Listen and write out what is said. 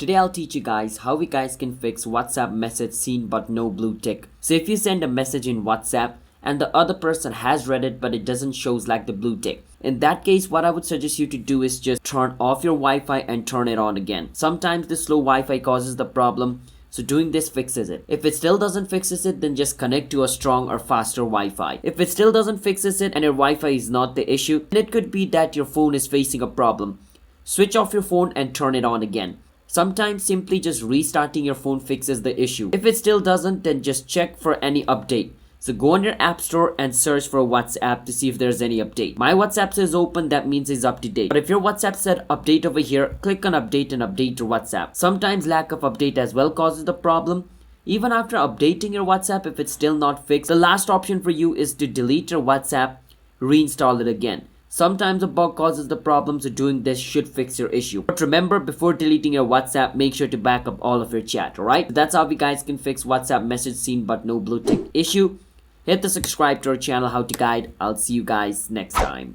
Today I'll teach you guys how we guys can fix WhatsApp message seen but no blue tick. So if you send a message in WhatsApp and the other person has read it but it doesn't shows like the blue tick, in that case what I would suggest you to do is just turn off your Wi-Fi and turn it on again. Sometimes the slow Wi-Fi causes the problem, so doing this fixes it. If it still doesn't fixes it, then just connect to a strong or faster Wi-Fi. If it still doesn't fixes it and your Wi-Fi is not the issue, then it could be that your phone is facing a problem. Switch off your phone and turn it on again. Sometimes simply just restarting your phone fixes the issue. If it still doesn't, then just check for any update. So go on your app store and search for WhatsApp to see if there's any update. My WhatsApp says open, that means it's up to date. But if your WhatsApp said update over here, click on update and update your WhatsApp. Sometimes lack of update as well causes the problem. Even after updating your WhatsApp, if it's still not fixed, the last option for you is to delete your WhatsApp, reinstall it again. Sometimes a bug causes the problem, so doing this should fix your issue. But remember, before deleting your WhatsApp, make sure to back up all of your chat, alright? That's how we guys can fix WhatsApp message seen but no blue tick issue. Hit the subscribe to our channel, How to Guide. I'll see you guys next time.